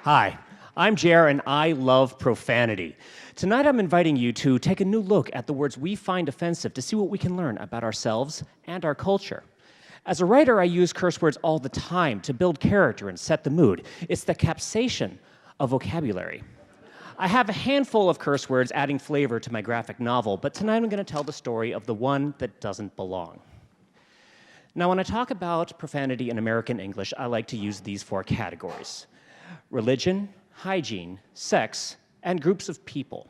Hi, I'm Jer, and I love profanity. Tonight I'm inviting you to take a new look at the words we find offensive to see what we can learn about ourselves and our culture. As a writer, I use curse words all the time to build character and set the mood. It's the capsation of vocabulary. I have a handful of curse words adding flavor to my graphic novel, but tonight I'm going to tell the story of the one that doesn't belong. Now, when I talk about profanity in American English, I like to use these four categories: religion, hygiene, sex, and groups of people.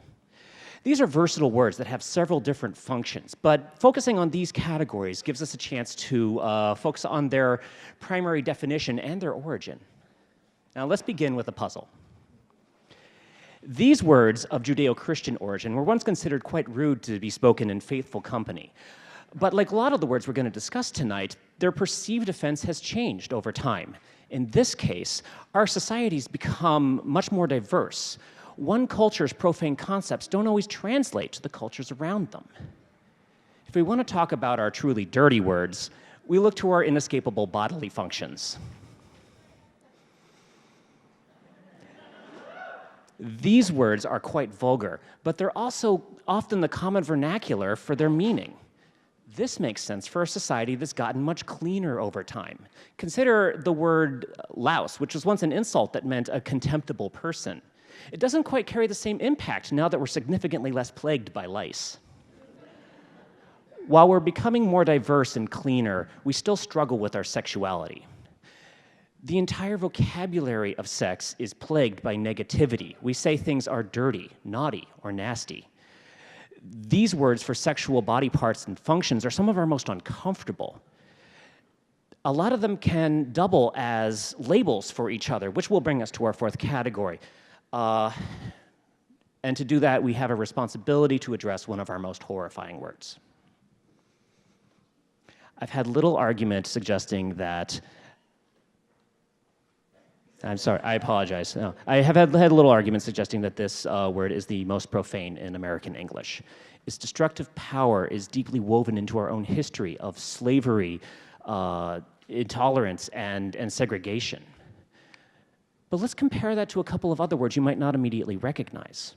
These are versatile words that have several different functions, but focusing on these categories gives us a chance to focus on their primary definition and their origin. Now, let's begin with a puzzle. These words of Judeo-Christian origin were once considered quite rude to be spoken in faithful company. But like a lot of the words we're going to discuss tonight, their perceived offense has changed over time. In this case, our societies become much more diverse. One culture's profane concepts don't always translate to the cultures around them. If we want to talk about our truly dirty words, we look to our inescapable bodily functions. These words are quite vulgar, but they're also often the common vernacular for their meaning. This makes sense for a society that's gotten much cleaner over time. Consider the word louse, which was once an insult that meant a contemptible person. It doesn't quite carry the same impact now that we're significantly less plagued by lice. While we're becoming more diverse and cleaner, we still struggle with our sexuality. The entire vocabulary of sex is plagued by negativity. We say things are dirty, naughty, or nasty. These words for sexual body parts and functions are some of our most uncomfortable. A lot of them can double as labels for each other, which will bring us to our fourth category. And to do that, we have a responsibility to address one of our most horrifying words. I've had little argument suggesting that I'm sorry, I apologize. No, I have had a little argument suggesting that this word is the most profane in American English. Its destructive power is deeply woven into our own history of slavery, intolerance, and segregation. But let's compare that to a couple of other words you might not immediately recognize.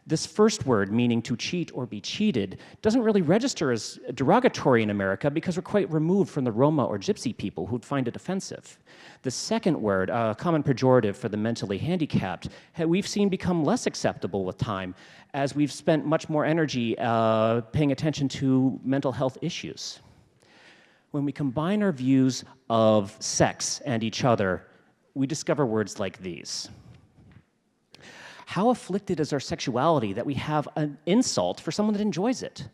This first word, meaning to cheat or be cheated, doesn't really register as derogatory in America because we're quite removed from the Roma or Gypsy people who'd find it offensive. The second word, a common pejorative for the mentally handicapped, we've seen become less acceptable with time as we've spent much more energy paying attention to mental health issues. When we combine our views of sex and each other, we discover words like these. How afflicted is our sexuality that we have an insult for someone that enjoys it?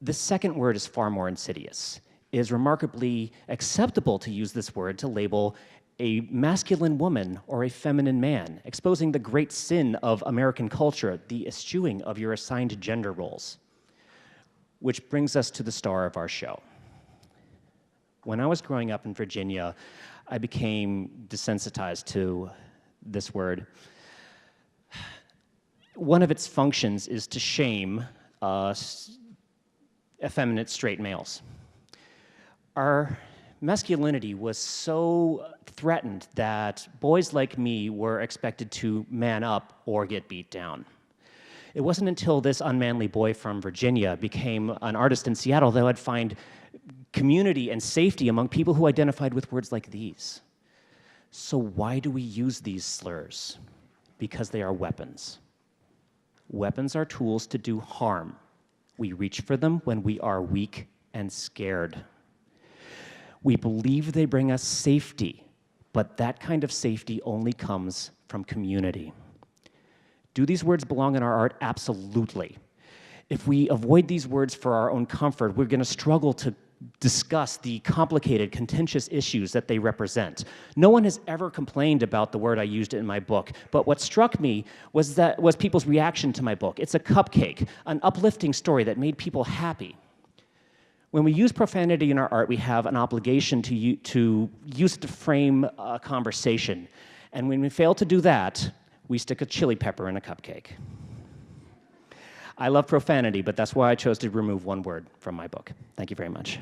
The second word is far more insidious. It is remarkably acceptable to use this word to label a masculine woman or a feminine man, exposing the great sin of American culture, the eschewing of your assigned gender roles. Which brings us to the star of our show. When I was growing up in Virginia, I became desensitized to this word. One of its functions is to shame effeminate straight males. Our masculinity was so threatened that boys like me were expected to man up or get beat down. It wasn't until this unmanly boy from Virginia became an artist in Seattle that I'd find community and safety among people who identified with words like these. So why do we use these slurs? Because they are weapons. Weapons are tools to do harm. We reach for them when we are weak and scared. We believe they bring us safety, but that kind of safety only comes from community. Do these words belong in our art? Absolutely. If we avoid these words for our own comfort, we're going to struggle to discuss the complicated, contentious issues that they represent. No one has ever complained about the word I used in my book, but what struck me was people's reaction to my book. It's a cupcake, an uplifting story that made people happy. When we use profanity in our art, we have an obligation to use it to frame a conversation. And when we fail to do that, we stick a chili pepper in a cupcake. I love profanity, but that's why I chose to remove one word from my book. Thank you very much.